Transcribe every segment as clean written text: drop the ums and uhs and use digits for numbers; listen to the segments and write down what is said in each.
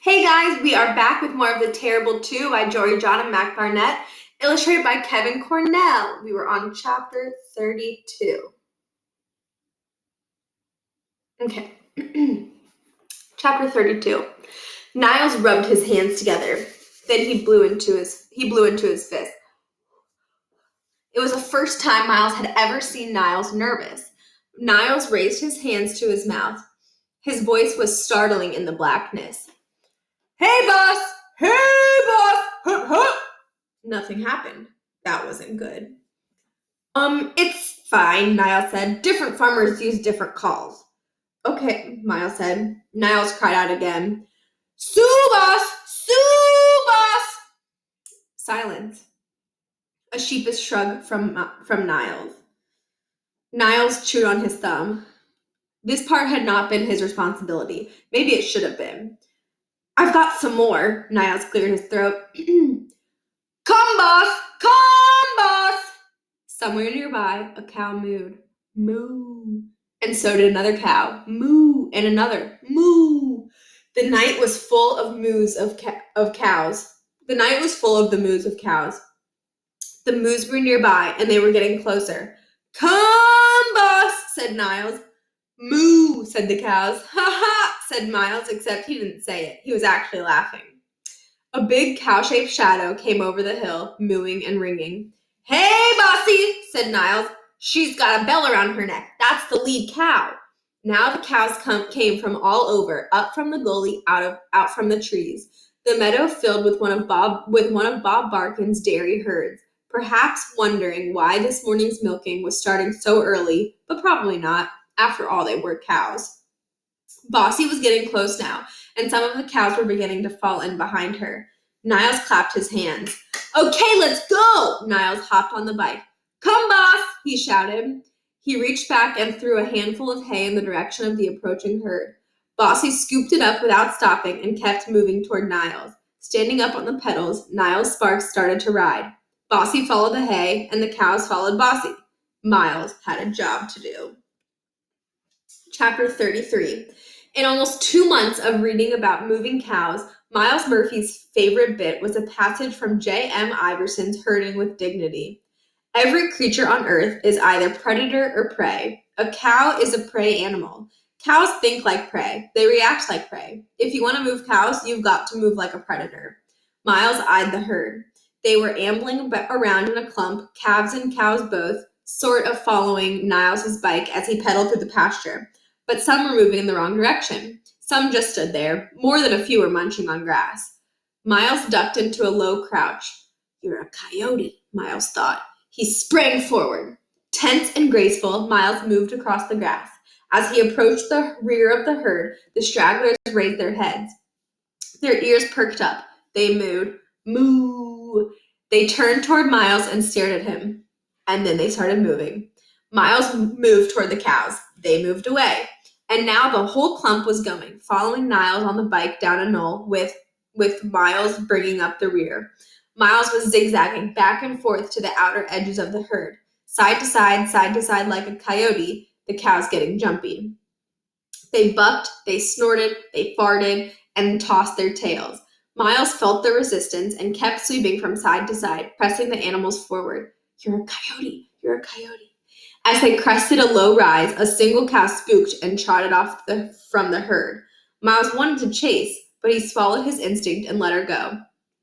Hey guys, we are back with more of The Terrible Two by Jory, John, and Mac Barnett, illustrated by Kevin Cornell. We were on chapter 32. Okay. Chapter 32. Niles rubbed his hands together. Then he blew into his fist. It was the first time Miles had ever seen Niles nervous. Niles raised his hands to his mouth. His voice was startling in the blackness. Hey, boss! Hey, boss! Hup, hup! Nothing happened. That wasn't good. It's fine, Niles said. Different farmers use different calls. Okay, Miles said. Niles cried out again. Sue, boss! Sue, boss! Silence. A sheepish shrug from Niles. Niles chewed on his thumb. This part had not been his responsibility. Maybe it should have been. I've got some more. Niles cleared his throat. Come, boss! Come, boss! Somewhere nearby, a cow mooed. Moo. And so did another cow. Moo. And another. Moo. The night was full of moos of cows. The night was full of the moos of cows. The moos were nearby, and they were getting closer. Come, boss, said Niles. Moo, said the cows. Ha ha, said Miles, except he didn't say it. He was actually laughing. A big cow-shaped shadow came over the hill, mooing and ringing. Hey, bossy, said Niles. She's got a bell around her neck. That's the lead cow. Now the cows came from all over, up from the gully, out from the trees. The meadow filled with one of Bob Barkin's dairy herds, perhaps wondering why this morning's milking was starting so early, but probably not. After all, they were cows. Bossy was getting close now, and some of the cows were beginning to fall in behind her. Niles clapped his hands. Okay, let's go! Niles hopped on the bike. Come, boss, he shouted. He reached back and threw a handful of hay in the direction of the approaching herd. Bossy scooped it up without stopping and kept moving toward Niles. Standing up on the pedals, Niles' Sparks started to ride. Bossy followed the hay, and the cows followed Bossy. Miles had a job to do. Chapter 33. In almost 2 months of reading about moving cows, Miles Murphy's favorite bit was a passage from J.M. Iverson's Herding with Dignity. Every creature on earth is either predator or prey. A cow is a prey animal. Cows think like prey. They react like prey. If you want to move cows, you've got to move like a predator. Miles eyed the herd. They were ambling around in a clump, calves and cows both, sort of following Niles' bike as he pedaled through the pasture. But some were moving in the wrong direction. Some just stood there. More than a few were munching on grass. Miles ducked into a low crouch. You're a coyote, Miles thought. He sprang forward. Tense and graceful, Miles moved across the grass. As he approached the rear of the herd, the stragglers raised their heads. Their ears perked up. They mooed. Moo. They turned toward Miles and stared at him. And then they started moving. Miles moved toward the cows. They moved away. And now the whole clump was going, following Niles on the bike down a knoll with Miles bringing up the rear. Miles was zigzagging back and forth to the outer edges of the herd, side to side like a coyote, the cows getting jumpy. They bucked, they snorted, they farted, and tossed their tails. Miles felt the resistance and kept sweeping from side to side, pressing the animals forward. You're a coyote, you're a coyote. As they crested a low rise, a single cow spooked and trotted off from the herd. Miles wanted to chase, but he swallowed his instinct and let her go.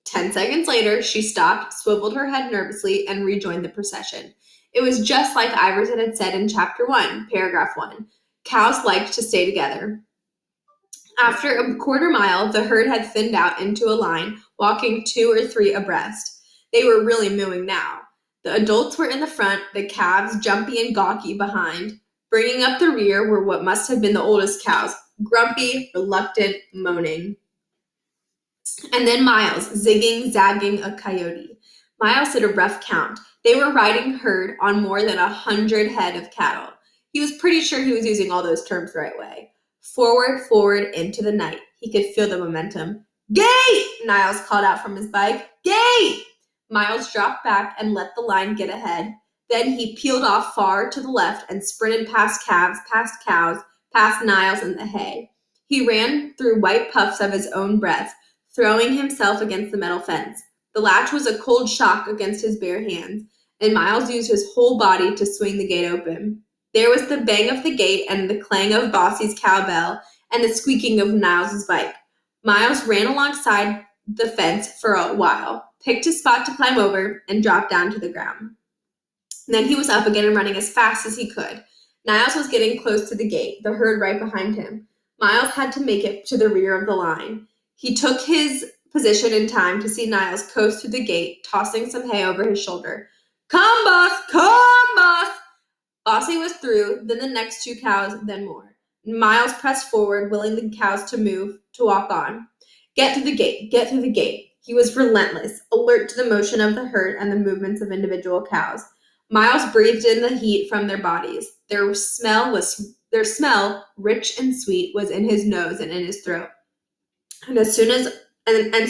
10 seconds later, she stopped, swiveled her head nervously, and rejoined the procession. It was just like Iverson had said in Chapter 1, Paragraph 1. Cows liked to stay together. After a quarter mile, the herd had thinned out into a line, walking 2 or 3 abreast. They were really mooing now. The adults were in the front, the calves jumpy and gawky behind. Bringing up the rear were what must have been the oldest cows, grumpy, reluctant, moaning. And then Miles, zigging, zagging a coyote. Miles did a rough count. They were riding herd on more than 100 head of cattle. He was pretty sure he was using all those terms the right way. Forward, into the night. He could feel the momentum. Gate! Niles called out from his bike. Gate! Miles dropped back and let the line get ahead. Then he peeled off far to the left and sprinted past calves, past cows, past Niles and the hay. He ran through white puffs of his own breath, throwing himself against the metal fence. The latch was a cold shock against his bare hands, and Miles used his whole body to swing the gate open. There was the bang of the gate and the clang of Bossy's cowbell and the squeaking of Niles's bike. Miles ran alongside the fence for a while, picked a spot to climb over, and dropped down to the ground. Then he was up again and running as fast as he could. Niles was getting close to the gate, the herd right behind him. Miles had to make it to the rear of the line. He took his position in time to see Niles coast through the gate, tossing some hay over his shoulder. "Come, boss! Come, boss!" Bossy was through, then the next 2 cows, then more. Miles pressed forward, willing the cows to move, to walk on. Get through the gate, get through the gate. He was relentless, alert to the motion of the herd and the movements of individual cows. Miles breathed in the heat from their bodies. Their smell, rich and sweet, was in his nose and in his throat. And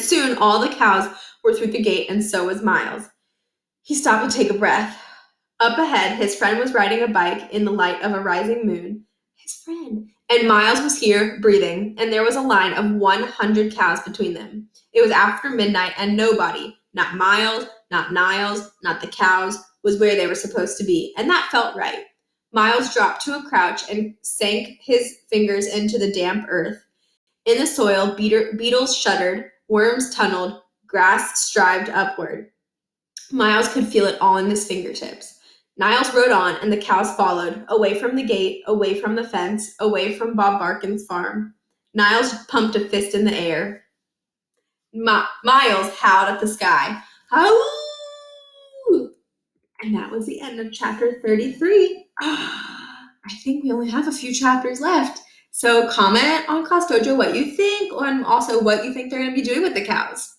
soon all the cows were through the gate, and so was Miles. He stopped to take a breath. Up ahead, his friend was riding a bike in the light of a rising moon. His friend. And Miles was here, breathing, and there was a line of 100 cows between them. It was after midnight, and nobody, not Miles, not Niles, not the cows, was where they were supposed to be, and that felt right. Miles dropped to a crouch and sank his fingers into the damp earth. In the soil, beetles shuddered, worms tunneled, grass strived upward. Miles could feel it all in his fingertips. Niles rode on, and the cows followed, away from the gate, away from the fence, away from Bob Barkin's farm. Niles pumped a fist in the air. Miles howled at the sky. Howoo! And that was the end of chapter 33. I think we only have a few chapters left. So comment on Class Dojo what you think, and also what you think they're going to be doing with the cows.